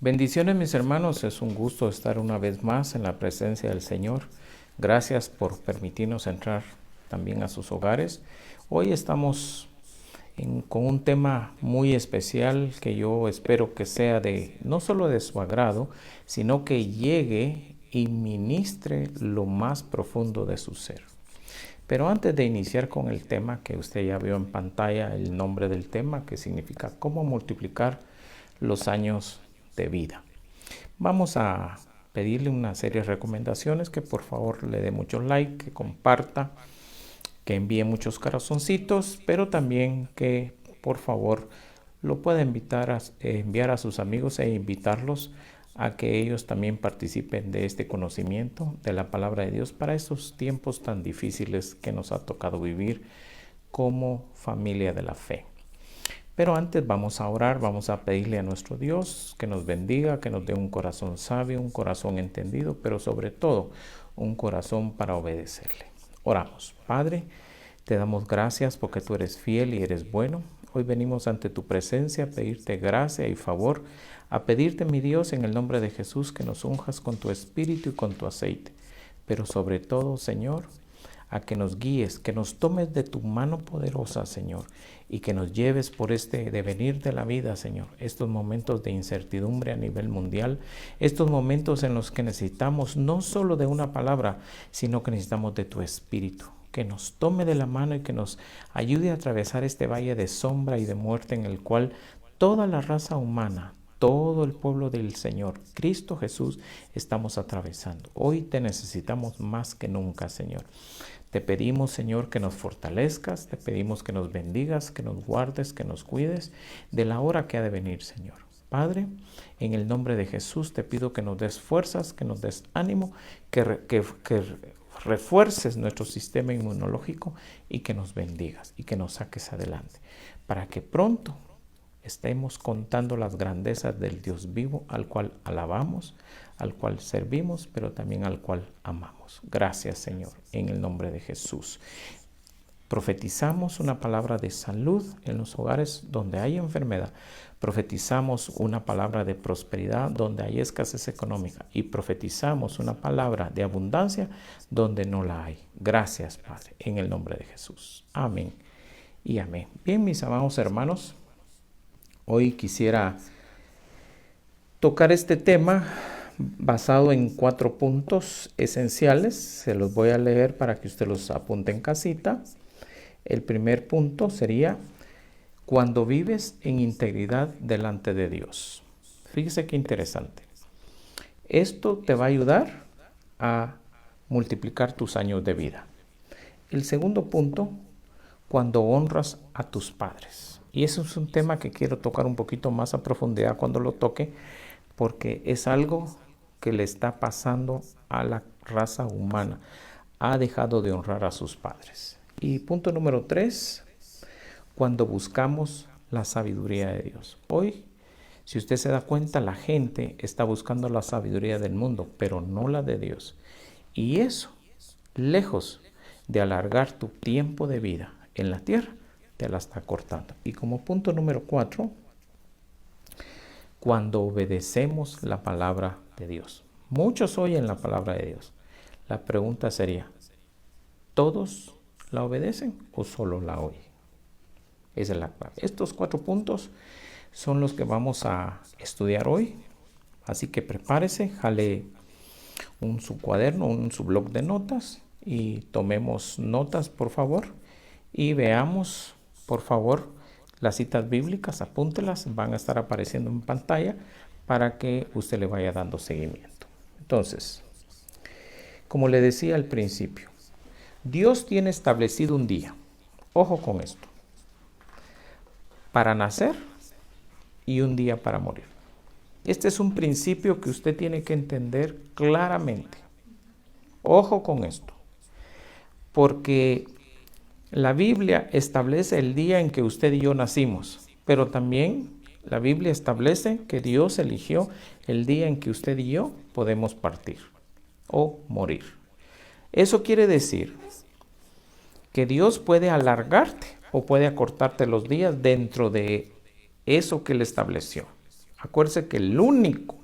Bendiciones mis hermanos, es un gusto estar una vez más en la presencia del Señor. Gracias por permitirnos entrar también a sus hogares. Hoy estamos con un tema muy especial que yo espero que sea no solo de su agrado, sino que llegue y ministre lo más profundo de su ser. Pero antes de iniciar con el tema, que usted ya vio en pantalla el nombre del tema, que significa cómo multiplicar los años de vida. Vamos a pedirle una serie de recomendaciones, que por favor le dé muchos like, que comparta, que envíe muchos corazoncitos, pero también que por favor lo pueda enviar a sus amigos e invitarlos a que ellos también participen de este conocimiento de la palabra de Dios para estos tiempos tan difíciles que nos ha tocado vivir como familia de la fe. Pero antes vamos a orar, vamos a pedirle a nuestro Dios que nos bendiga, que nos dé un corazón sabio, un corazón entendido, pero sobre todo un corazón para obedecerle. Oramos. Padre, te damos gracias porque tú eres fiel y eres bueno. Hoy venimos ante tu presencia a pedirte gracia y favor, a pedirte, mi Dios, en el nombre de Jesús, que nos unjas con tu espíritu y con tu aceite. Pero sobre todo, Señor, a que nos guíes, que nos tomes de tu mano poderosa, Señor, y que nos lleves por este devenir de la vida, Señor, estos momentos de incertidumbre a nivel mundial, estos momentos en los que necesitamos no solo de una palabra, sino que necesitamos de tu espíritu, que nos tome de la mano y que nos ayude a atravesar este valle de sombra y de muerte en el cual toda la raza humana, todo el pueblo del Señor, Cristo Jesús, estamos atravesando. Hoy te necesitamos más que nunca, Señor. Te pedimos, Señor, que nos fortalezcas, te pedimos que nos bendigas, que nos guardes, que nos cuides de la hora que ha de venir, Señor. Padre, en el nombre de Jesús te pido que nos des fuerzas, que nos des ánimo, que refuerces nuestro sistema inmunológico y que nos bendigas y que nos saques adelante, para que pronto estemos contando las grandezas del Dios vivo, al cual alabamos, al cual servimos, pero también al cual amamos. Gracias, Señor, en el nombre de Jesús. Profetizamos una palabra de salud en los hogares donde hay enfermedad. Profetizamos una palabra de prosperidad donde hay escasez económica. Y profetizamos una palabra de abundancia donde no la hay. Gracias, Padre, en el nombre de Jesús. Amén y amén. Bien, mis amados hermanos, hoy quisiera tocar este tema basado en 4 puntos esenciales. Se los voy a leer para que usted los apunte en casita. El primer punto sería cuando vives en integridad delante de Dios. Fíjese qué interesante. Esto te va a ayudar a multiplicar tus años de vida. El segundo punto, cuando honras a tus padres. Y eso es un tema que quiero tocar un poquito más a profundidad cuando lo toque, porque es algo que le está pasando a la raza humana. Ha dejado de honrar a sus padres. Y punto número 3, cuando buscamos la sabiduría de Dios. Hoy, si usted se da cuenta, la gente está buscando la sabiduría del mundo, pero no la de Dios. Y eso, lejos de alargar tu tiempo de vida en la tierra, te la está cortando. Y como punto número 4, cuando obedecemos la palabra de Dios. Muchos oyen la palabra de Dios. La pregunta sería, ¿todos la obedecen o solo la oyen? Esa es la clave. Estos 4 puntos son los que vamos a estudiar hoy. Así que prepárese, jale su cuaderno, su bloc de notas y tomemos notas, por favor. Y veamos, por favor, las citas bíblicas, apúntelas, van a estar apareciendo en pantalla para que usted le vaya dando seguimiento. Entonces, como le decía al principio, Dios tiene establecido un día, ojo con esto, para nacer y un día para morir. Este es un principio que usted tiene que entender claramente. Ojo con esto, porque la Biblia establece el día en que usted y yo nacimos, pero también la Biblia establece que Dios eligió el día en que usted y yo podemos partir o morir. Eso quiere decir que Dios puede alargarte o puede acortarte los días dentro de eso que Él estableció. Acuérdese que el único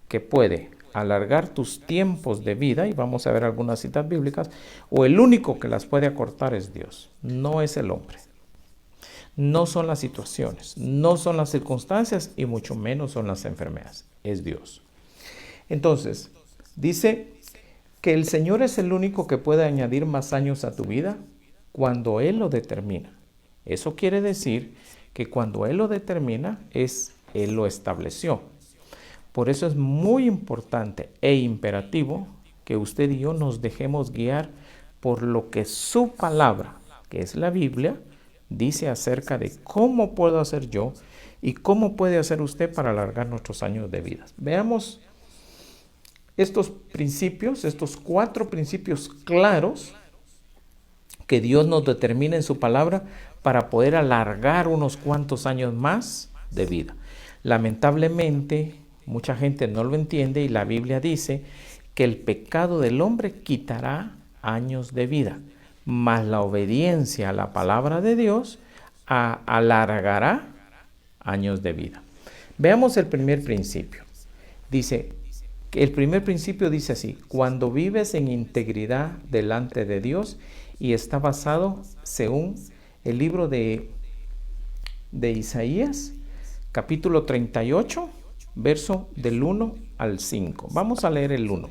que puede alargar tus tiempos de vida, y vamos a ver algunas citas bíblicas, o el único que las puede acortar es Dios, no es el hombre. No son las situaciones, no son las circunstancias y mucho menos son las enfermedades, es Dios. Entonces, dice que el Señor es el único que puede añadir más años a tu vida cuando Él lo determina. Eso quiere decir que cuando Él lo determina, Él lo estableció. Por eso es muy importante e imperativo que usted y yo nos dejemos guiar por lo que su palabra, que es la Biblia, dice acerca de cómo puedo hacer yo y cómo puede hacer usted para alargar nuestros años de vida. Veamos estos principios, estos 4 principios claros que Dios nos determina en su palabra para poder alargar unos cuantos años más de vida. Lamentablemente, mucha gente no lo entiende y la Biblia dice que el pecado del hombre quitará años de vida, mas la obediencia a la palabra de Dios alargará años de vida. Veamos el primer principio. El primer principio dice así: cuando vives en integridad delante de Dios, y está basado según el libro de Isaías, capítulo 38, verso del 1 al 5. Vamos a leer el 1.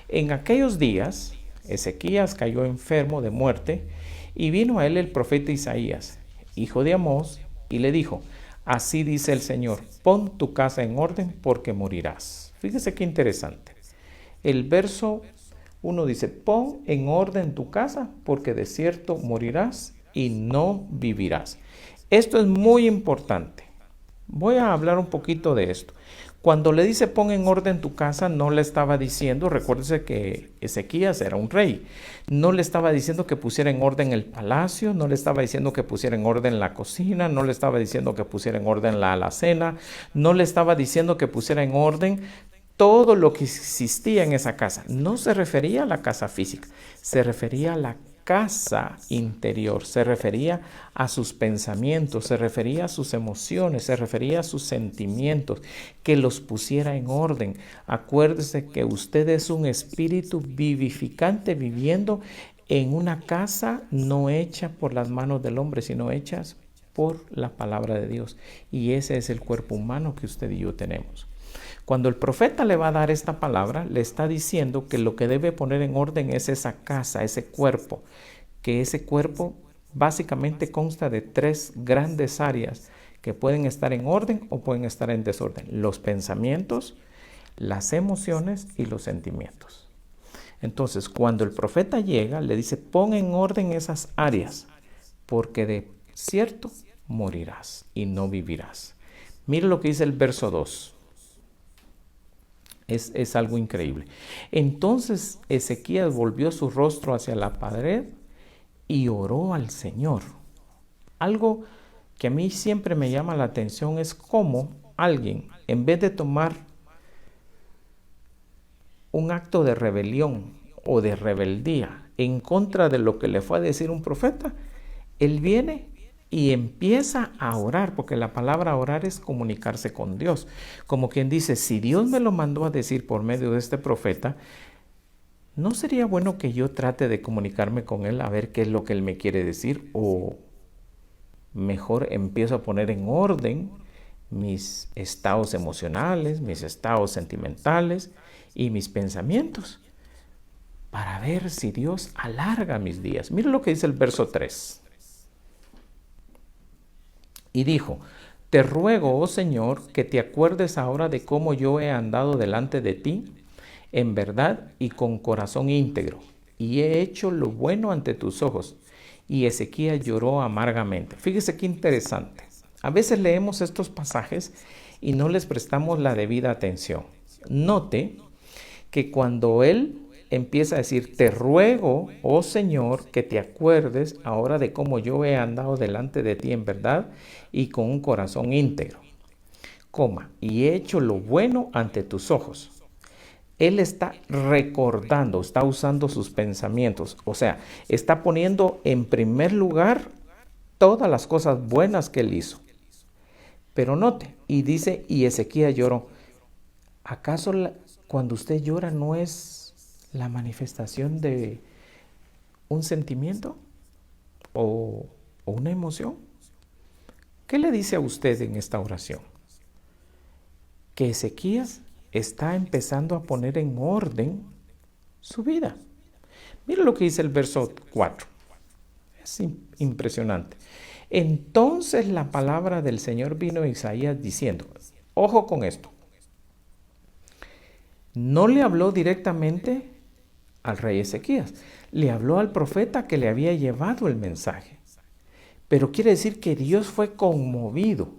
En aquellos días, Ezequías cayó enfermo de muerte, y vino a él el profeta Isaías, hijo de Amós, y le dijo: así dice el Señor, pon tu casa en orden porque morirás. Fíjese qué interesante. El verso 1 dice: pon en orden tu casa porque de cierto morirás y no vivirás. Esto es muy importante. Voy a hablar un poquito de esto. Cuando le dice pon en orden tu casa, no le estaba diciendo, recuérdese que Ezequías era un rey, no le estaba diciendo que pusiera en orden el palacio, no le estaba diciendo que pusiera en orden la cocina, no le estaba diciendo que pusiera en orden la alacena, no le estaba diciendo que pusiera en orden todo lo que existía en esa casa. No se refería a la casa física, se refería a la casa interior, se refería a sus pensamientos, se refería a sus emociones, se refería a sus sentimientos, que los pusiera en orden. Acuérdese que usted es un espíritu vivificante viviendo en una casa no hecha por las manos del hombre, sino hechas por la palabra de Dios. Y ese es el cuerpo humano que usted y yo tenemos. Cuando el profeta le va a dar esta palabra, le está diciendo que lo que debe poner en orden es esa casa, ese cuerpo, que ese cuerpo básicamente consta de 3 grandes áreas que pueden estar en orden o pueden estar en desorden: los pensamientos, las emociones y los sentimientos. Entonces, cuando el profeta llega, le dice: pon en orden esas áreas, porque de cierto morirás y no vivirás. Mire lo que dice el verso 2. Es algo increíble. Entonces Ezequías volvió su rostro hacia la pared y oró al Señor. Algo que a mí siempre me llama la atención es cómo alguien, en vez de tomar un acto de rebelión o de rebeldía en contra de lo que le fue a decir un profeta, él viene y empieza a orar, porque la palabra orar es comunicarse con Dios. Como quien dice: si Dios me lo mandó a decir por medio de este profeta, ¿no sería bueno que yo trate de comunicarme con él a ver qué es lo que él me quiere decir? O mejor empiezo a poner en orden mis estados emocionales, mis estados sentimentales y mis pensamientos, para ver si Dios alarga mis días. Mira lo que dice el verso 3. Y dijo: te ruego, oh Señor, que te acuerdes ahora de cómo yo he andado delante de ti en verdad y con corazón íntegro, y he hecho lo bueno ante tus ojos. Y Ezequías lloró amargamente. Fíjese qué interesante. A veces leemos estos pasajes y no les prestamos la debida atención. Note que cuando él empieza a decir: te ruego, oh Señor, que te acuerdes ahora de cómo yo he andado delante de ti en verdad y con un corazón íntegro, y he hecho lo bueno ante tus ojos. Él está recordando, está usando sus pensamientos, o sea, está poniendo en primer lugar todas las cosas buenas que él hizo. Pero note, y dice, y Ezequías lloró. ¿Acaso cuando usted llora no es la manifestación de un sentimiento o una emoción? ¿Qué le dice a usted en esta oración? Que Ezequías está empezando a poner en orden su vida. Mira lo que dice el verso 4. Es impresionante. Entonces la palabra del Señor vino a Isaías diciendo, ojo con esto, no le habló directamente al rey Ezequías, le habló al profeta que le había llevado el mensaje. Pero quiere decir que Dios fue conmovido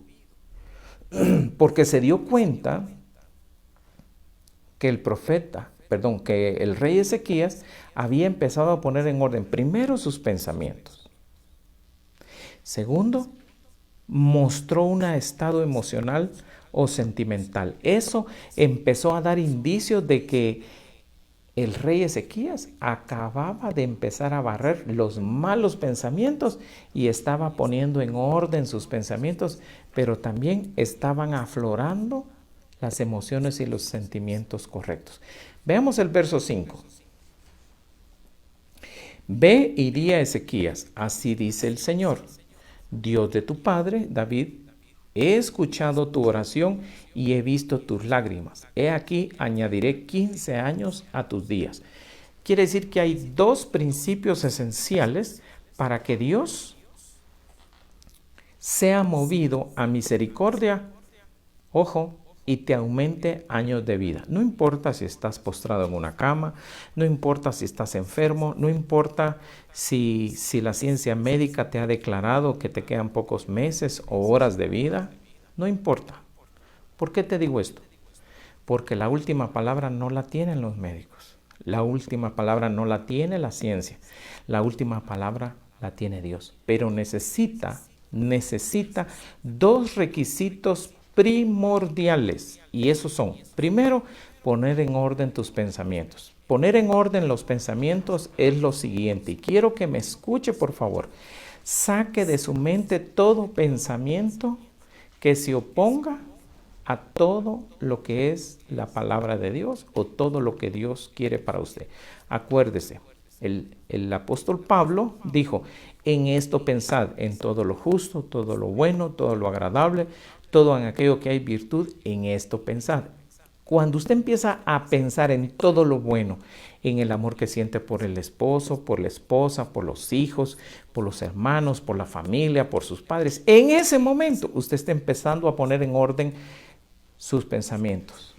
porque se dio cuenta que que el rey Ezequías había empezado a poner en orden primero sus pensamientos. Segundo, mostró un estado emocional o sentimental. Eso empezó a dar indicios de que el rey Ezequías acababa de empezar a barrer los malos pensamientos y estaba poniendo en orden sus pensamientos, pero también estaban aflorando las emociones y los sentimientos correctos. Veamos el verso 5. Ve y di a Ezequías, así dice el Señor, Dios de tu padre, David, he escuchado tu oración y he visto tus lágrimas. He aquí, añadiré 15 años a tus días. Quiere decir que hay dos principios esenciales para que Dios sea movido a misericordia, ojo, y te aumente años de vida. No importa si estás postrado en una cama, no importa si estás enfermo, no importa si la ciencia médica te ha declarado que te quedan pocos meses o horas de vida, no importa. ¿Por qué te digo esto? Porque la última palabra no la tienen los médicos, la última palabra no la tiene la ciencia, la última palabra la tiene Dios, pero necesita dos requisitos primordiales, y esos son, primero, poner en orden tus pensamientos. Poner en orden los pensamientos es lo siguiente, y quiero que me escuche, por favor. Saque de su mente todo pensamiento que se oponga a todo lo que es la palabra de Dios o todo lo que Dios quiere para usted. Acuérdese, el apóstol Pablo dijo, en esto pensad, en todo lo justo, todo lo bueno, todo lo agradable, todo en aquello que hay virtud, en esto pensad. Cuando usted empieza a pensar en todo lo bueno, en el amor que siente por el esposo, por la esposa, por los hijos, por los hermanos, por la familia, por sus padres, en ese momento usted está empezando a poner en orden sus pensamientos.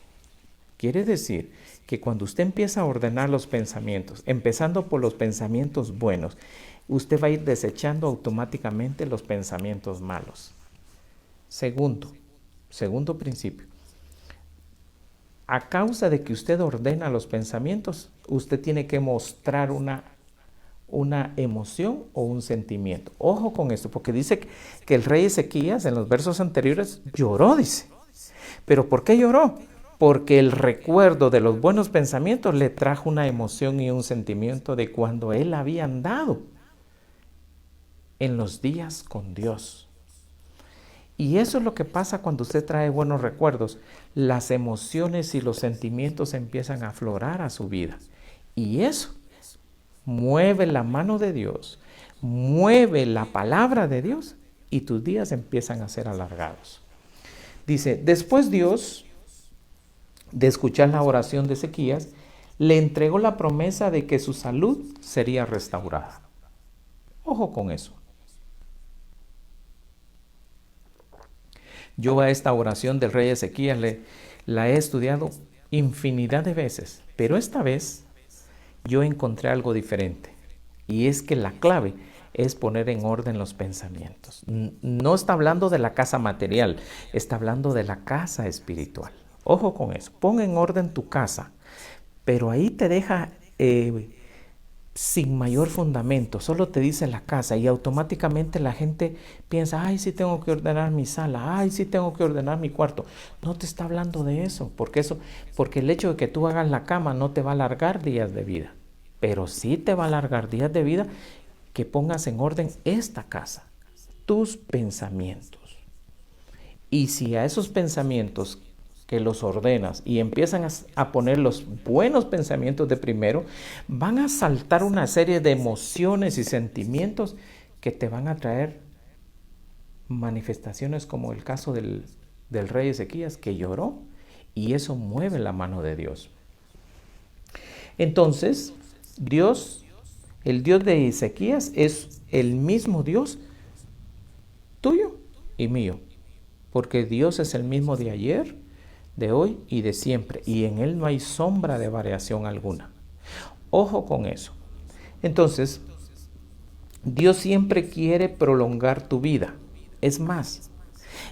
Quiere decir que cuando usted empieza a ordenar los pensamientos, empezando por los pensamientos buenos, usted va a ir desechando automáticamente los pensamientos malos. Segundo principio. A causa de que usted ordena los pensamientos, usted tiene que mostrar una emoción o un sentimiento. Ojo con esto, porque dice que el rey Ezequías en los versos anteriores lloró, dice. ¿Pero por qué lloró? Porque el recuerdo de los buenos pensamientos le trajo una emoción y un sentimiento de cuando él había andado en los días con Dios. Y eso es lo que pasa cuando usted trae buenos recuerdos. Las emociones y los sentimientos empiezan a aflorar a su vida. Y eso mueve la mano de Dios, mueve la palabra de Dios y tus días empiezan a ser alargados. Dice, después Dios, de escuchar la oración de Ezequías, le entregó la promesa de que su salud sería restaurada. Ojo con eso. Yo a esta oración del rey Ezequías la he estudiado infinidad de veces, pero esta vez yo encontré algo diferente. Y es que la clave es poner en orden los pensamientos. No está hablando de la casa material, está hablando de la casa espiritual. Ojo con eso, pon en orden tu casa, pero ahí te deja sin mayor fundamento, solo te dice la casa y automáticamente la gente piensa, ay, sí tengo que ordenar mi sala, ay, sí tengo que ordenar mi cuarto. No te está hablando de eso, porque el hecho de que tú hagas la cama no te va a alargar días de vida, pero sí te va a alargar días de vida que pongas en orden esta casa, tus pensamientos. Y si a esos pensamientos que los ordenas y empiezan a poner los buenos pensamientos de primero, van a saltar una serie de emociones y sentimientos que te van a traer manifestaciones como el caso del rey Ezequías, que lloró, y eso mueve la mano de Dios. Entonces, Dios, el Dios de Ezequías, es el mismo Dios tuyo y mío, porque Dios es el mismo de ayer, de hoy y de siempre, y en Él no hay sombra de variación alguna. Ojo con eso. Entonces, Dios siempre quiere prolongar tu vida. Es más,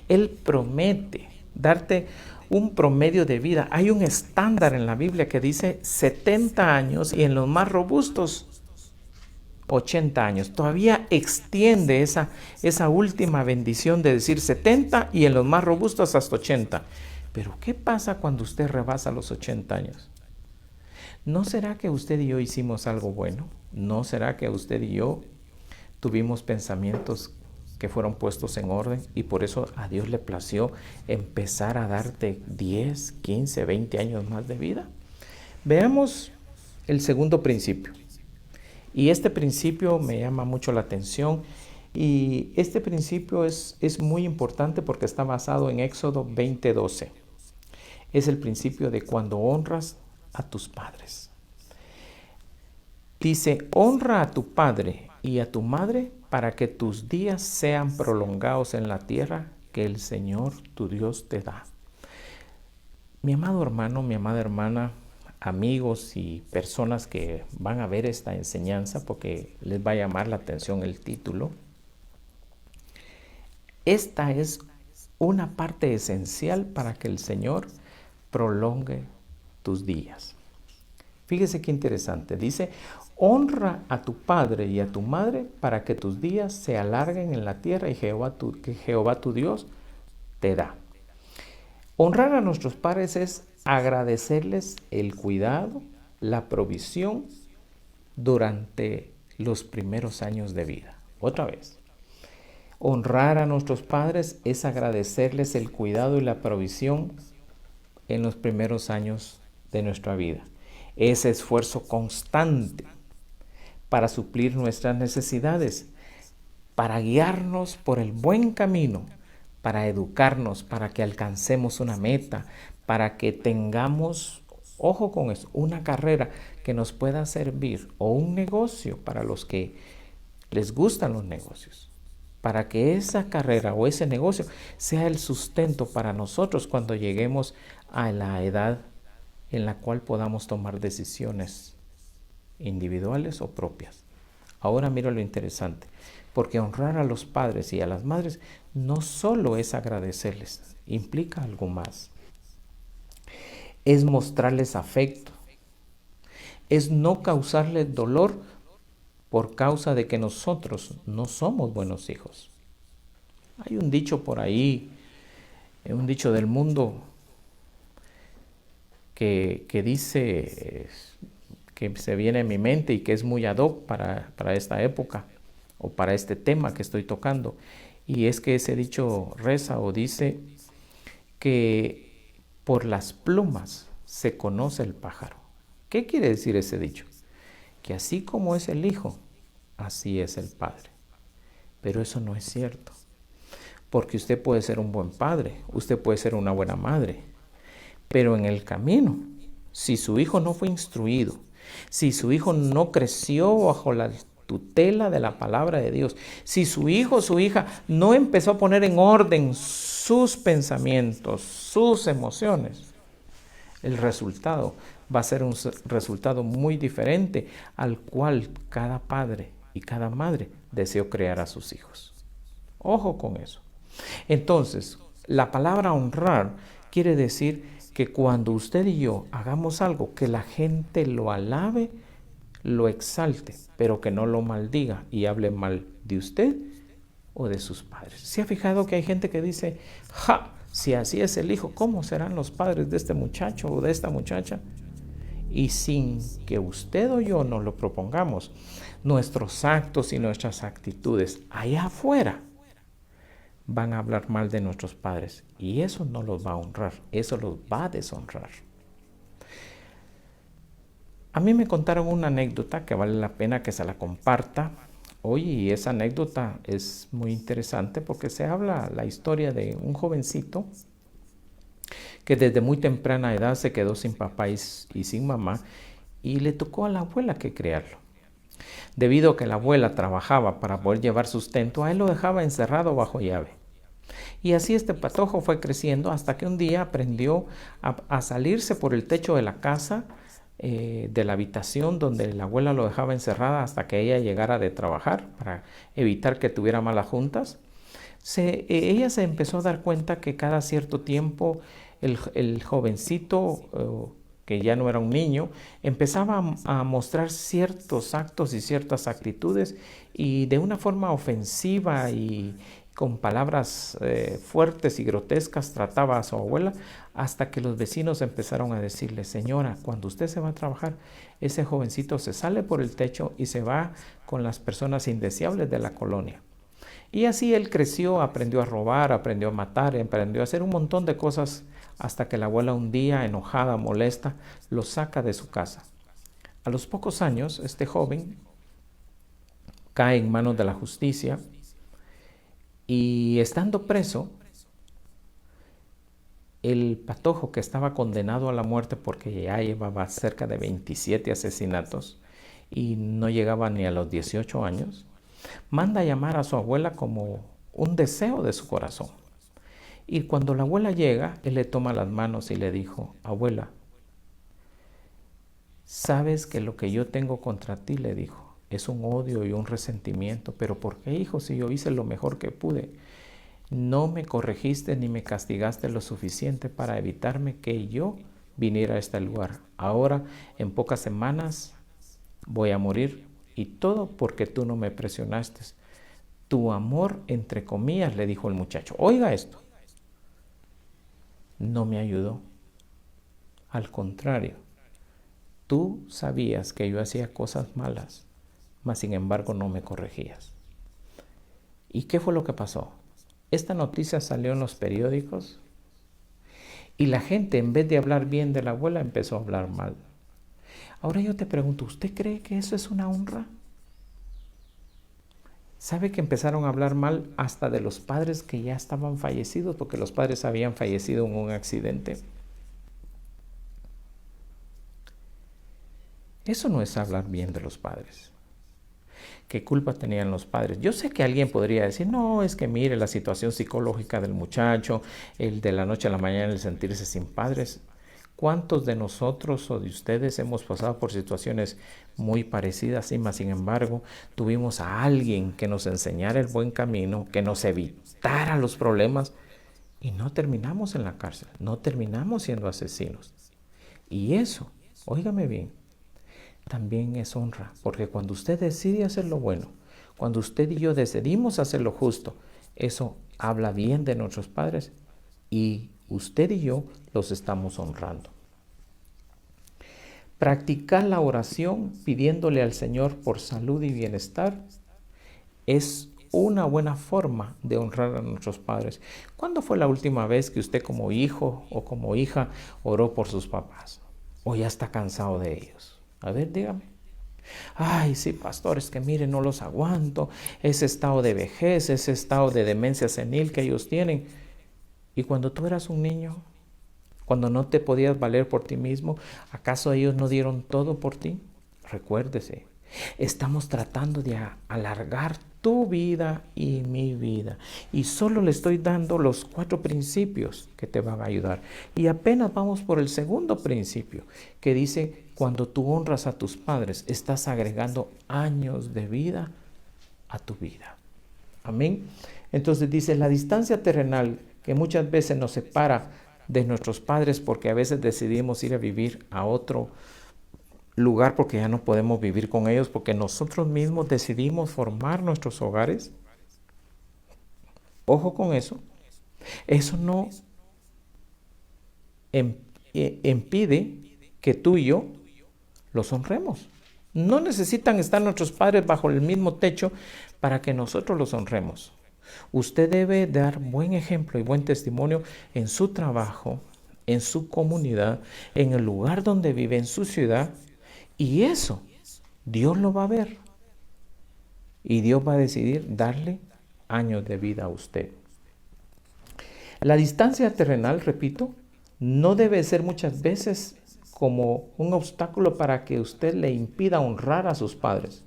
Él promete darte un promedio de vida. Hay un estándar en la Biblia que dice 70 años y en los más robustos 80 años. Todavía extiende esa última bendición de decir 70 y en los más robustos hasta 80. Pero ¿qué pasa cuando usted rebasa los 80 años? ¿No será que usted y yo hicimos algo bueno? ¿No será que usted y yo tuvimos pensamientos que fueron puestos en orden y por eso a Dios le plació empezar a darte 10, 15, 20 años más de vida? Veamos el segundo principio. Y este principio me llama mucho la atención y este principio es muy importante porque está basado en Éxodo 20:12. Es el principio de cuando honras a tus padres. Dice, honra a tu padre y a tu madre para que tus días sean prolongados en la tierra que el Señor tu Dios te da. Mi amado hermano, mi amada hermana, amigos y personas que van a ver esta enseñanza porque les va a llamar la atención el título, esta es una parte esencial para que el Señor prolongue tus días. Fíjese qué interesante. Dice, honra a tu padre y a tu madre para que tus días se alarguen en la tierra que Jehová tu Dios te da. Honrar a nuestros padres es agradecerles el cuidado, la provisión durante los primeros años de vida. Otra vez. Honrar a nuestros padres es agradecerles el cuidado y la provisión en los primeros años de nuestra vida. Ese esfuerzo constante para suplir nuestras necesidades, para guiarnos por el buen camino, para educarnos, para que alcancemos una meta, para que tengamos, ojo con eso, una carrera que nos pueda servir o un negocio para los que les gustan los negocios, para que esa carrera o ese negocio sea el sustento para nosotros cuando lleguemos a la edad en la cual podamos tomar decisiones individuales o propias. Ahora mira lo interesante, porque honrar a los padres y a las madres no solo es agradecerles, implica algo más. Es mostrarles afecto, es no causarles dolor por causa de que nosotros no somos buenos hijos. Hay un dicho por ahí, un dicho del mundo que dice, que se viene en mi mente y que es muy ad hoc para esta época o para este tema que estoy tocando. Y es que ese dicho reza o dice que por las plumas se conoce el pájaro. ¿Qué quiere decir ese dicho? Que así como es el hijo, así es el padre. Pero eso no es cierto. Porque usted puede ser un buen padre, usted puede ser una buena madre. Pero en el camino, si su hijo no fue instruido, si su hijo no creció bajo la tutela de la palabra de Dios, si su hijo o su hija no empezó a poner en orden sus pensamientos, sus emociones, el resultado va a ser un resultado muy diferente al cual cada padre y cada madre deseó crear a sus hijos. Ojo con eso. Entonces, la palabra honrar quiere decir que cuando usted y yo hagamos algo, que la gente lo alabe, lo exalte, pero que no lo maldiga y hable mal de usted o de sus padres. ¿Se ha fijado que hay gente que dice, si así es el hijo, ¿cómo serán los padres de este muchacho o de esta muchacha? Y sin que usted o yo nos lo propongamos, nuestros actos y nuestras actitudes allá afuera van a hablar mal de nuestros padres. Y eso no los va a honrar, eso los va a deshonrar. A mí me contaron una anécdota que vale la pena que se la comparta hoy, y esa anécdota es muy interesante porque se habla la historia de un jovencito que desde muy temprana edad se quedó sin papá y sin mamá, y le tocó a la abuela que criarlo. Debido a que la abuela trabajaba para poder llevar sustento, a él lo dejaba encerrado bajo llave. Y así este patojo fue creciendo hasta que un día aprendió a salirse por el techo de la casa, de la habitación donde la abuela lo dejaba encerrada hasta que ella llegara de trabajar para evitar que tuviera malas juntas. Ella se empezó a dar cuenta que cada cierto tiempo el jovencito, que ya no era un niño, empezaba a mostrar ciertos actos y ciertas actitudes, y de una forma ofensiva y con palabras fuertes y grotescas trataba a su abuela, hasta que los vecinos empezaron a decirle: señora, cuando usted se va a trabajar, ese jovencito se sale por el techo y se va con las personas indeseables de la colonia. Y así él creció, aprendió a robar, aprendió a matar, aprendió a hacer un montón de cosas, hasta que la abuela un día, enojada, molesta, lo saca de su casa. A los pocos años, este joven cae en manos de la justicia, y estando preso, el patojo, que estaba condenado a la muerte porque ya llevaba cerca de 27 asesinatos y no llegaba ni a los 18 años, manda a llamar a su abuela como un deseo de su corazón. Y cuando la abuela llega, él le toma las manos y le dijo: abuela, sabes que lo que yo tengo contra ti, le dijo, es un odio y un resentimiento. Pero ¿por qué, hijo, si yo hice lo mejor que pude? No me corregiste ni me castigaste lo suficiente para evitarme que yo viniera a este lugar. Ahora, en pocas semanas, voy a morir, y todo porque tú no me presionaste. Tu amor, entre comillas, le dijo el muchacho. Oiga esto. No me ayudó. Al contrario, tú sabías que yo hacía cosas malas, mas sin embargo no me corregías. ¿Y qué fue lo que pasó? Esta noticia salió en los periódicos, y la gente, en vez de hablar bien de la abuela, empezó a hablar mal. Ahora yo te pregunto, ¿usted cree que eso es una honra? ¿Sabe que empezaron a hablar mal hasta de los padres que ya estaban fallecidos, porque los padres habían fallecido en un accidente? Eso no es hablar bien de los padres. ¿Qué culpa tenían los padres? Yo sé que alguien podría decir: no, es que mire la situación psicológica del muchacho, el de la noche a la mañana, el sentirse sin padres. ¿Cuántos de nosotros o de ustedes hemos pasado por situaciones muy parecidas, y más sin embargo tuvimos a alguien que nos enseñara el buen camino, que nos evitara los problemas, y no terminamos en la cárcel, no terminamos siendo asesinos? Y eso, óigame bien, también es honra, porque cuando usted decide hacer lo bueno, cuando usted y yo decidimos hacer lo justo, eso habla bien de nuestros padres, y usted y yo los estamos honrando. Practicar la oración pidiéndole al Señor por salud y bienestar es una buena forma de honrar a nuestros padres. ¿Cuándo fue la última vez que usted, como hijo o como hija, oró por sus papás? ¿O ya está cansado de ellos? A ver, dígame. Ay, sí, pastor, es que mire, no los aguanto. Ese estado de vejez, ese estado de demencia senil que ellos tienen. ¿Y cuando tú eras un niño? Cuando no te podías valer por ti mismo, ¿acaso ellos no dieron todo por ti? Recuérdese, estamos tratando de alargar tu vida y mi vida, y solo le estoy dando los 4 principios que te van a ayudar. Y apenas vamos por el segundo principio, que dice: cuando tú honras a tus padres, estás agregando años de vida a tu vida. Amén. Entonces dice: la distancia terrenal que muchas veces nos separa de nuestros padres, porque a veces decidimos ir a vivir a otro lugar porque ya no podemos vivir con ellos, porque nosotros mismos decidimos formar nuestros hogares. Ojo con eso. Eso no impide que tú y yo los honremos. No necesitan estar nuestros padres bajo el mismo techo para que nosotros los honremos. Usted debe dar buen ejemplo y buen testimonio en su trabajo, en su comunidad, en el lugar donde vive, en su ciudad. Y eso, Dios lo va a ver. Y Dios va a decidir darle años de vida a usted. La distancia terrenal, repito, no debe ser muchas veces como un obstáculo para que usted le impida honrar a sus padres,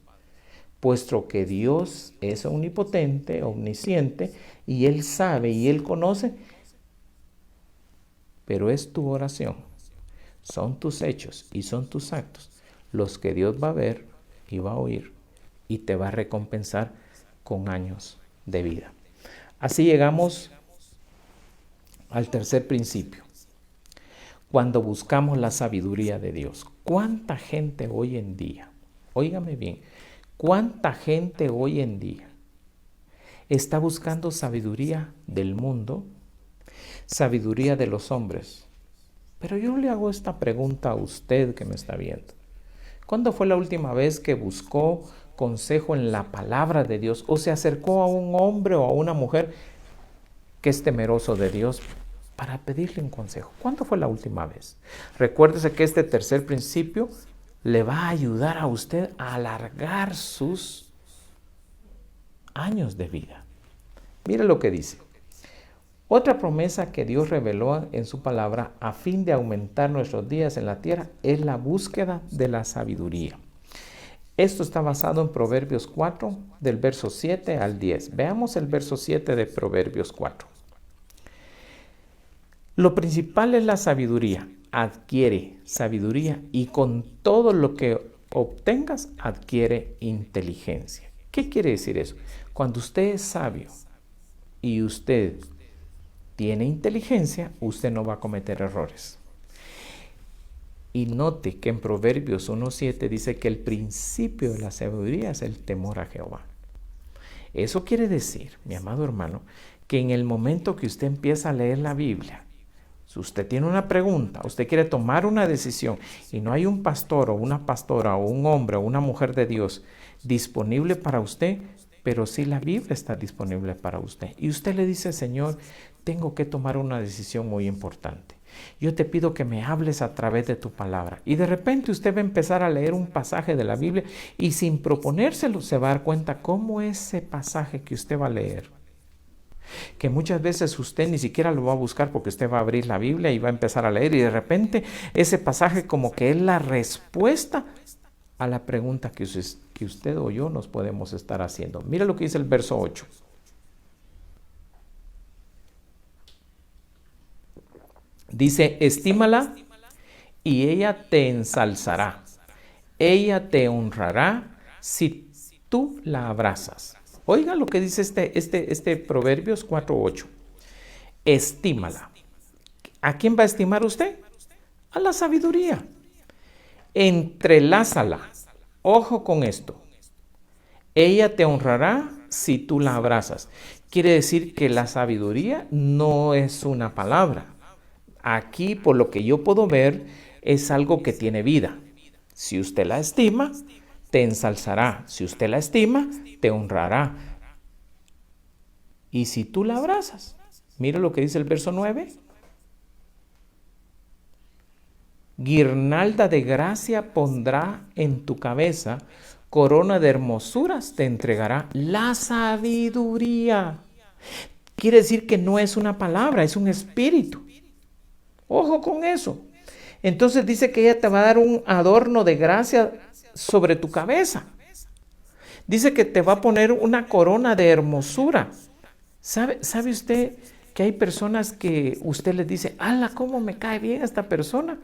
puesto que Dios es omnipotente, omnisciente, y Él sabe y Él conoce, pero es tu oración, son tus hechos y son tus actos los que Dios va a ver y va a oír y te va a recompensar con años de vida. Así llegamos al tercer principio. Cuando buscamos la sabiduría de Dios, ¿cuánta gente hoy en día, óigame bien, cuánta gente hoy en día está buscando sabiduría del mundo, sabiduría de los hombres? Pero yo le hago esta pregunta a usted que me está viendo. ¿Cuándo fue la última vez que buscó consejo en la palabra de Dios o se acercó a un hombre o a una mujer que es temeroso de Dios para pedirle un consejo? ¿Cuándo fue la última vez? Recuérdese que este tercer principio le va a ayudar a usted a alargar sus años de vida. Mire lo que dice. Otra promesa que Dios reveló en su palabra a fin de aumentar nuestros días en la tierra es la búsqueda de la sabiduría. Esto está basado en Proverbios 4, del verso 7 al 10. Veamos el verso 7 de Proverbios 4. Lo principal es la sabiduría. Adquiere sabiduría y con todo lo que obtengas adquiere inteligencia. ¿Qué quiere decir eso? Cuando usted es sabio y usted tiene inteligencia, usted no va a cometer errores. Y note que en Proverbios 1:7 dice que el principio de la sabiduría es el temor a Jehová. Eso quiere decir, mi amado hermano, que en el momento que usted empieza a leer la Biblia, si usted tiene una pregunta, usted quiere tomar una decisión y no hay un pastor o una pastora o un hombre o una mujer de Dios disponible para usted, pero sí la Biblia está disponible para usted. Y usted le dice, Señor, tengo que tomar una decisión muy importante. Yo te pido que me hables a través de tu palabra. Y de repente usted va a empezar a leer un pasaje de la Biblia y sin proponérselo se va a dar cuenta cómo ese pasaje que usted va a leer, que muchas veces usted ni siquiera lo va a buscar porque usted va a abrir la Biblia y va a empezar a leer y de repente ese pasaje como que es la respuesta a la pregunta que usted o yo nos podemos estar haciendo. Mira lo que dice el verso 8. Dice, estímala y ella te ensalzará. Ella te honrará si tú la abrazas. Oiga lo que dice este Proverbios 4:8. Estímala. ¿A quién va a estimar usted? A la sabiduría. Entrelázala. Ojo con esto. Ella te honrará si tú la abrazas. Quiere decir que la sabiduría no es una palabra. Aquí, por lo que yo puedo ver, es algo que tiene vida. Si usted la estima, te ensalzará. Si usted la estima, te honrará. Y si tú la abrazas, mira lo que dice el verso 9. Guirnalda de gracia pondrá en tu cabeza, corona de hermosuras te entregará la sabiduría. Quiere decir que no es una palabra, es un espíritu. Ojo con eso. Entonces dice que ella te va a dar un adorno de gracia sobre tu cabeza. Dice que te va a poner una corona de hermosura. ¿Sabe usted que hay personas que usted les dice, ¡hala, cómo me cae bien esta persona!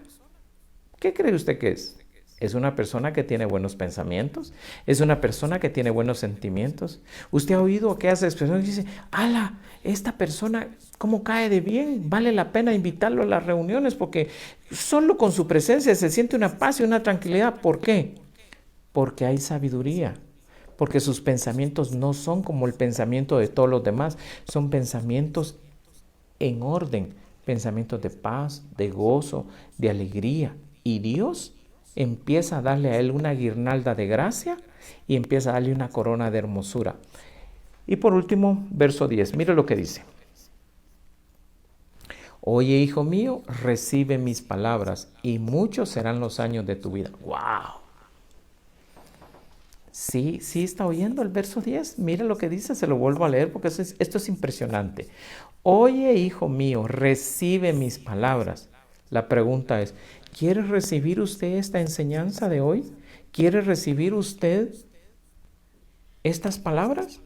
¿Qué cree usted que es? Es una persona que tiene buenos pensamientos, es una persona que tiene buenos sentimientos. Usted ha oído aquellas expresiones que dice, ¡hala, esta persona cómo cae de bien! Vale la pena invitarlo a las reuniones porque solo con su presencia se siente una paz y una tranquilidad. ¿Por qué? Porque hay sabiduría. Porque sus pensamientos no son como el pensamiento de todos los demás, son pensamientos en orden, pensamientos de paz, de gozo, de alegría. Y Dios empieza a darle a él una guirnalda de gracia y empieza a darle una corona de hermosura. Y por último, verso 10. Mire lo que dice. Oye, hijo mío, recibe mis palabras y muchos serán los años de tu vida. ¡Wow! Sí, sí está oyendo el verso 10. Mire lo que dice, se lo vuelvo a leer porque esto es impresionante. Oye, hijo mío, recibe mis palabras. La pregunta es, ¿quiere recibir usted esta enseñanza de hoy? ¿Quiere recibir usted estas palabras?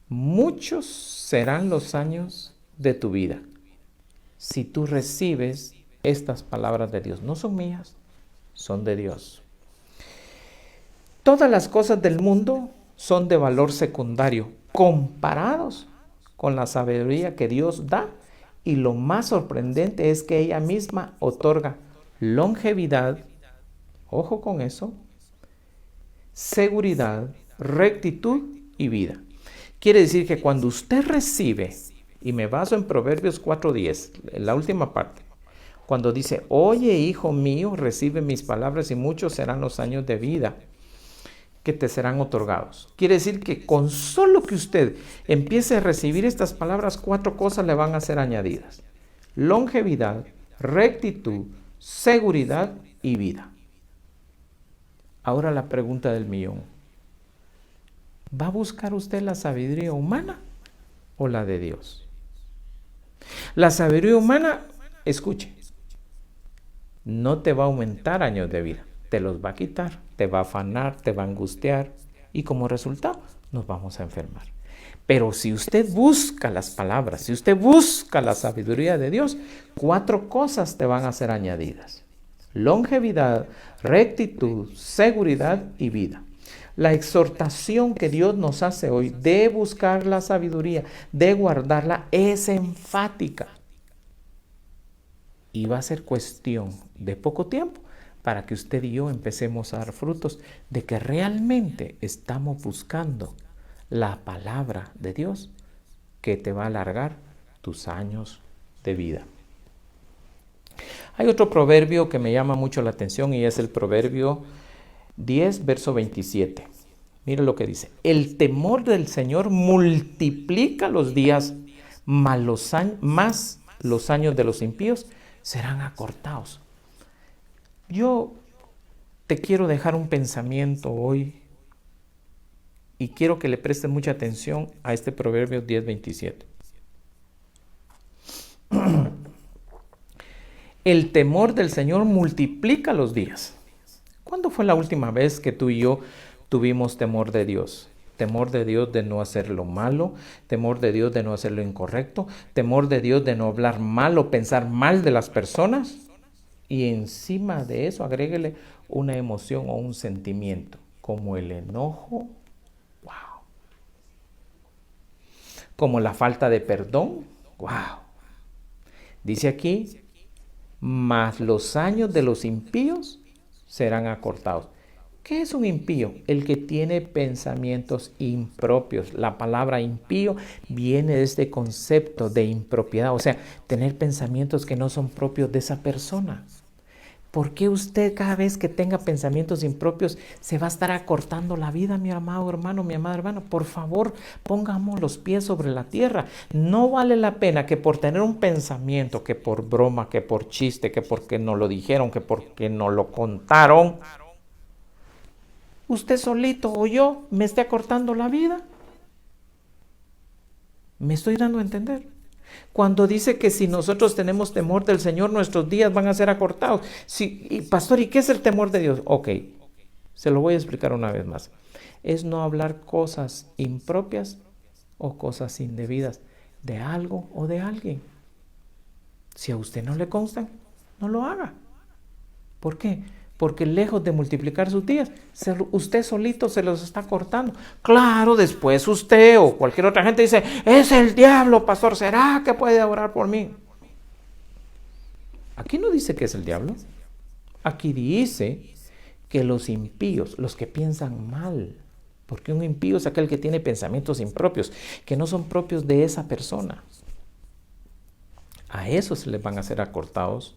Muchos serán los años de tu vida si tú recibes estas palabras de Dios. No son mías, son de Dios. Todas las cosas del mundo son de valor secundario comparados con la sabiduría que Dios da, y lo más sorprendente es que ella misma otorga longevidad, ojo con eso, seguridad, rectitud y vida. Quiere decir que cuando usted recibe, y me baso en Proverbios 4:10, en la última parte, cuando dice, oye, hijo mío, recibe mis palabras y muchos serán los años de vida que te serán otorgados. Quiere decir que con solo que usted empiece a recibir estas palabras, 4 cosas le van a ser añadidas: longevidad, rectitud, seguridad y vida. Ahora la pregunta del millón: ¿va a buscar usted la sabiduría humana o la de Dios? La sabiduría humana, escuche, no te va a aumentar años de vida, te los va a quitar, te va a afanar, te va a angustiar y como resultado nos vamos a enfermar. Pero si usted busca las palabras, si usted busca la sabiduría de Dios, 4 cosas te van a ser añadidas: longevidad, rectitud, seguridad y vida. La exhortación que Dios nos hace hoy de buscar la sabiduría, de guardarla, es enfática. Y va a ser cuestión de poco tiempo para que usted y yo empecemos a dar frutos de que realmente estamos buscando la palabra de Dios que te va a alargar tus años de vida. Hay otro proverbio que me llama mucho la atención y es el Proverbio 10, verso 27. Mire lo que dice: el temor del Señor multiplica los días, más los años de los impíos serán acortados. Yo te quiero dejar un pensamiento hoy y quiero que le prestes mucha atención a este Proverbio 10:27. El temor del Señor multiplica los días. ¿Cuándo fue la última vez que tú y yo tuvimos temor de Dios? Temor de Dios de no hacer lo malo, temor de Dios de no hacer lo incorrecto, temor de Dios de no hablar mal o pensar mal de las personas. Y encima de eso agréguele una emoción o un sentimiento, como el enojo, wow, como la falta de perdón, wow. Dice aquí, mas los años de los impíos serán acortados. ¿Qué es un impío? El que tiene pensamientos impropios. La palabra impío viene de este concepto de impropiedad, o sea, tener pensamientos que no son propios de esa persona. ¿Por qué usted cada vez que tenga pensamientos impropios se va a estar acortando la vida, mi amado hermano, mi amada hermana? Por favor, pongamos los pies sobre la tierra. No vale la pena que por tener un pensamiento, que por broma, que por chiste, que porque no lo dijeron, que porque no lo contaron, usted solito o yo me esté acortando la vida. ¿Me estoy dando a entender? Cuando dice que si nosotros tenemos temor del Señor, nuestros días van a ser acortados. Sí, y pastor, ¿y qué es el temor de Dios? Ok, se lo voy a explicar una vez más. Es no hablar cosas impropias o cosas indebidas de algo o de alguien. Si a usted no le constan, no lo haga. ¿Por qué? Porque lejos de multiplicar sus días, usted solito se los está cortando. Claro, después usted o cualquier otra gente dice, es el diablo, pastor, ¿será que puede orar por mí? Aquí no dice que es el diablo. Aquí dice que los impíos, los que piensan mal, porque un impío es aquel que tiene pensamientos impropios, que no son propios de esa persona. A esos se les van a ser acortados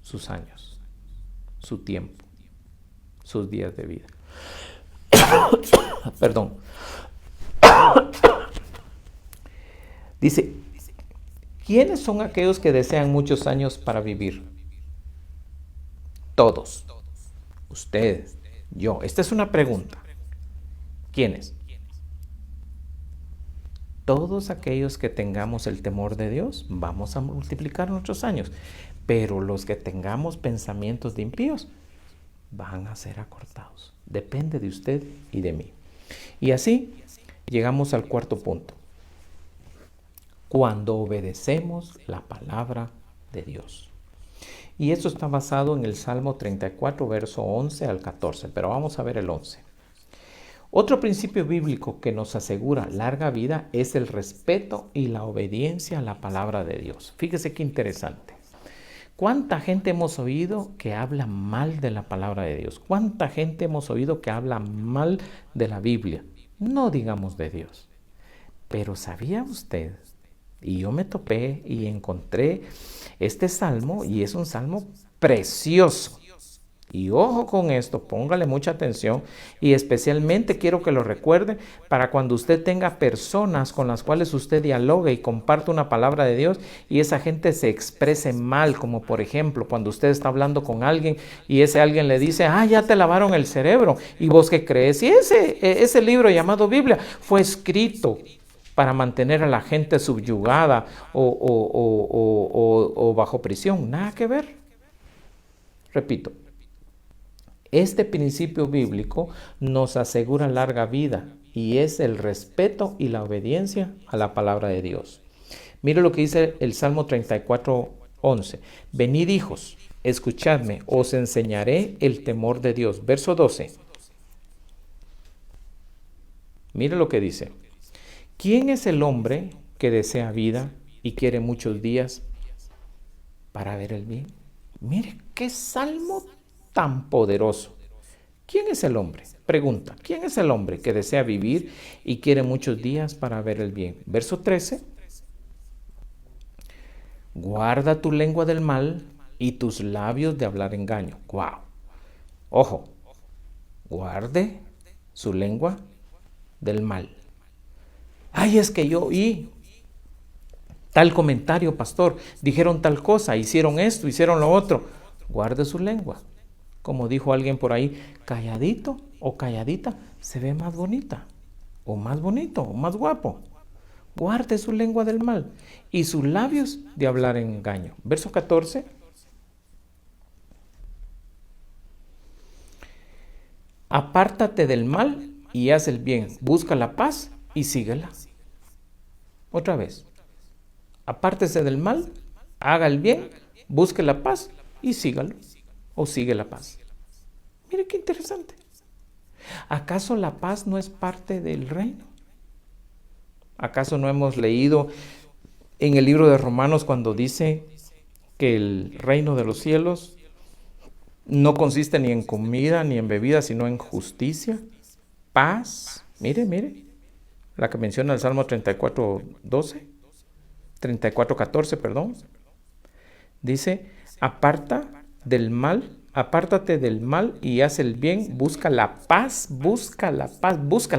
sus años, su tiempo, sus días de vida. Perdón. Dice, ¿quiénes son aquellos que desean muchos años para vivir? Todos. Ustedes, yo. Esta es una pregunta. ¿Quiénes? Todos aquellos que tengamos el temor de Dios, vamos a multiplicar nuestros años. Pero los que tengamos pensamientos de impíos, van a ser acortados. Depende de usted y de mí. Y así llegamos al cuarto punto. Cuando obedecemos la palabra de Dios. Y esto está basado en el Salmo 34, verso 11 al 14. Pero vamos a ver el 11. Otro principio bíblico que nos asegura larga vida es el respeto y la obediencia a la palabra de Dios. Fíjese qué interesante. ¿Cuánta gente hemos oído que habla mal de la palabra de Dios? ¿Cuánta gente hemos oído que habla mal de la Biblia? No digamos de Dios. Pero ¿sabía usted? Y yo me topé y encontré este salmo, y es un salmo precioso. Y ojo con esto, póngale mucha atención, y especialmente quiero que lo recuerde para cuando usted tenga personas con las cuales usted dialogue y comparte una palabra de Dios y esa gente se exprese mal, como por ejemplo cuando usted está hablando con alguien y ese alguien le dice, ya te lavaron el cerebro, y vos qué crees, y ese libro llamado Biblia fue escrito para mantener a la gente subyugada o bajo prisión. Nada que ver. Repito. Este principio bíblico nos asegura larga vida y es el respeto y la obediencia a la palabra de Dios. Mire lo que dice el Salmo 34, 11. Venid hijos, escuchadme, os enseñaré el temor de Dios. Verso 12. Mire lo que dice. ¿Quién es el hombre que desea vida y quiere muchos días para ver el bien? Mire qué salmo tan poderoso. ¿Quién es el hombre? Pregunta, ¿quién es el hombre que desea vivir y quiere muchos días para ver el bien? Verso 13. Guarda tu lengua del mal y tus labios de hablar engaño. ¡Wow! Ojo, guarde su lengua del mal. Es que yo oí tal comentario, pastor, dijeron tal cosa, hicieron esto, hicieron lo otro. Guarde su lengua. Como dijo alguien por ahí, calladito o calladita se ve más bonita, o más bonito, o más guapo. Guarde su lengua del mal y sus labios de hablar engaño. Verso 14. Apártate del mal y haz el bien. Busca la paz y síguela. Otra vez. Apártese del mal, haga el bien, busque la paz y sígalo. O sigue la paz. Mire qué interesante. ¿Acaso la paz no es parte del reino? ¿Acaso no hemos leído en el libro de Romanos cuando dice que el reino de los cielos no consiste ni en comida ni en bebida, sino en justicia, paz? Mire, la que menciona el Salmo 34:12, 34:14, perdón. Dice, apártate del mal y haz el bien, busca la paz, búscala,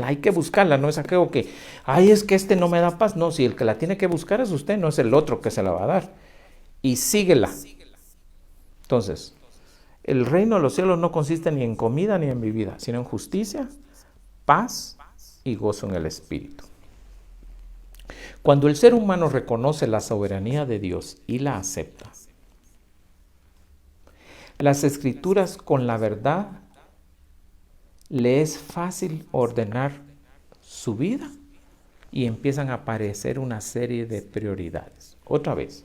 hay que buscarla, no es aquello que, es que este no me da paz, no, si el que la tiene que buscar es usted, no es el otro que se la va a dar, y síguela. Entonces, el reino de los cielos no consiste ni en comida ni en bebida, sino en justicia, paz y gozo en el Espíritu. Cuando el ser humano reconoce la soberanía de Dios y la acepta, las Escrituras con la verdad, le es fácil ordenar su vida y empiezan a aparecer una serie de prioridades. Otra vez,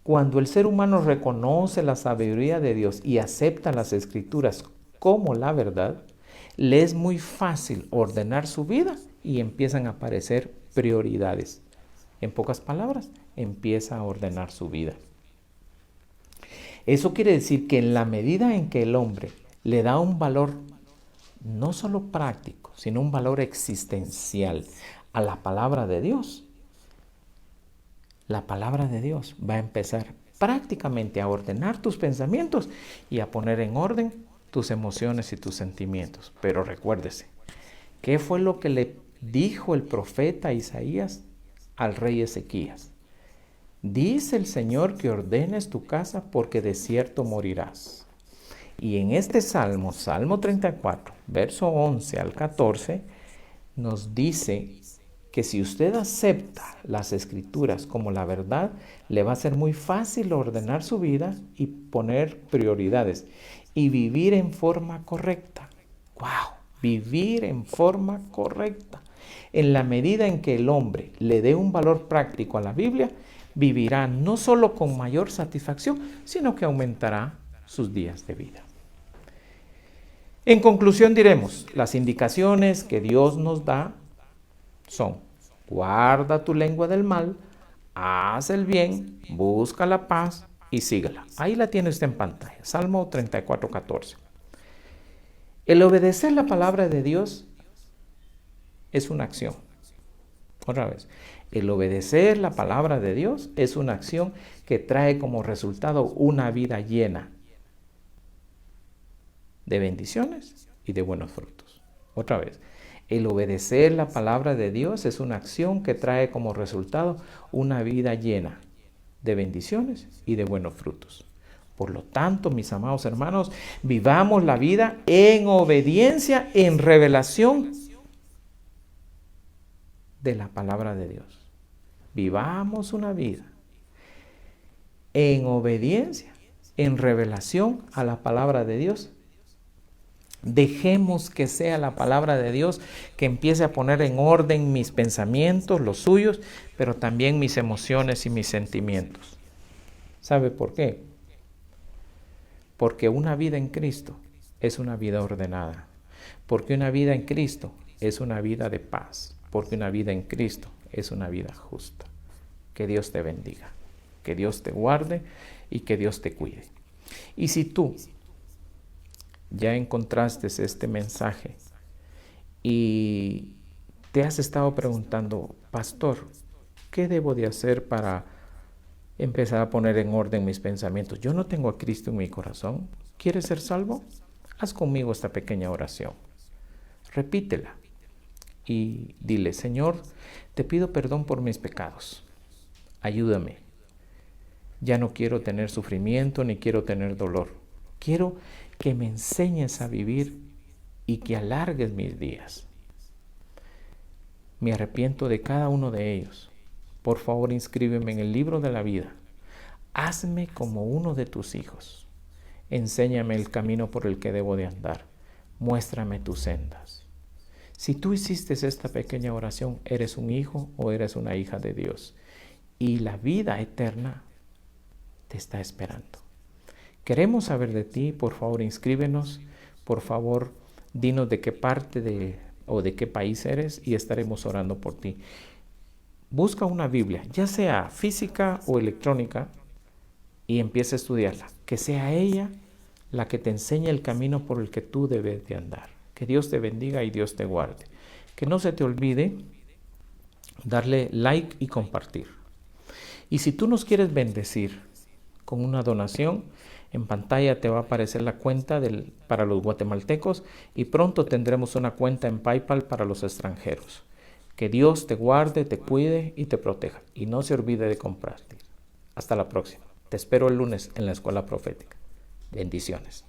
cuando el ser humano reconoce la sabiduría de Dios y acepta las Escrituras como la verdad, le es muy fácil ordenar su vida y empiezan a aparecer prioridades. En pocas palabras, empieza a ordenar su vida. Eso quiere decir que en la medida en que el hombre le da un valor no solo práctico, sino un valor existencial a la palabra de Dios, la palabra de Dios va a empezar prácticamente a ordenar tus pensamientos y a poner en orden tus emociones y tus sentimientos. Pero recuérdese, ¿qué fue lo que le dijo el profeta Isaías al rey Ezequías: dice el Señor que ordenes tu casa porque de cierto morirás. Y en este Salmo 34, verso 11 al 14, nos dice que si usted acepta las Escrituras como la verdad, le va a ser muy fácil ordenar su vida y poner prioridades y vivir en forma correcta. ¡Wow! Vivir en forma correcta. En la medida en que el hombre le dé un valor práctico a la Biblia, vivirá no solo con mayor satisfacción, sino que aumentará sus días de vida. En conclusión diremos, las indicaciones que Dios nos da son: guarda tu lengua del mal, haz el bien, busca la paz y síguela. Ahí la tiene usted en pantalla, Salmo 34, 14. El obedecer la palabra de Dios es una acción. Otra vez, el obedecer la palabra de Dios es una acción que trae como resultado una vida llena de bendiciones y de buenos frutos. Otra vez, el obedecer la palabra de Dios es una acción que trae como resultado una vida llena de bendiciones y de buenos frutos. Por lo tanto, mis amados hermanos, vivamos la vida en obediencia, en revelación de la palabra de Dios. Vivamos una vida en obediencia, en revelación a la palabra de Dios. Dejemos que sea la palabra de Dios que empiece a poner en orden mis pensamientos, los suyos, pero también mis emociones y mis sentimientos. ¿Sabe por qué? Porque una vida en Cristo es una vida ordenada. Porque una vida en Cristo es una vida de paz. Porque una vida en Cristo es una vida justa. Que Dios te bendiga, que Dios te guarde y que Dios te cuide. Y si tú ya encontraste este mensaje y te has estado preguntando: pastor, ¿qué debo de hacer para empezar a poner en orden mis pensamientos? Yo no tengo a Cristo en mi corazón. ¿Quieres ser salvo? Haz conmigo esta pequeña oración. Repítela y dile: Señor, te pido perdón por mis pecados. Ayúdame. Ya no quiero tener sufrimiento ni quiero tener dolor. Quiero que me enseñes a vivir y que alargues mis días. Me arrepiento de cada uno de ellos. Por favor, inscríbeme en el libro de la vida. Hazme como uno de tus hijos. Enséñame el camino por el que debo de andar. Muéstrame tus sendas. Si tú hiciste esta pequeña oración, eres un hijo o eres una hija de Dios. Y la vida eterna te está esperando. Queremos saber de ti. Por favor, inscríbenos. Por favor, dinos de qué parte o de qué país eres y estaremos orando por ti. Busca una Biblia, ya sea física o electrónica, y empieza a estudiarla. Que sea ella la que te enseñe el camino por el que tú debes de andar. Que Dios te bendiga y Dios te guarde. Que no se te olvide darle like y compartir. Y si tú nos quieres bendecir con una donación, en pantalla te va a aparecer la cuenta para los guatemaltecos y pronto tendremos una cuenta en PayPal para los extranjeros. Que Dios te guarde, te cuide y te proteja. Y no se olvide de compartir. Hasta la próxima. Te espero el lunes en la Escuela Profética. Bendiciones.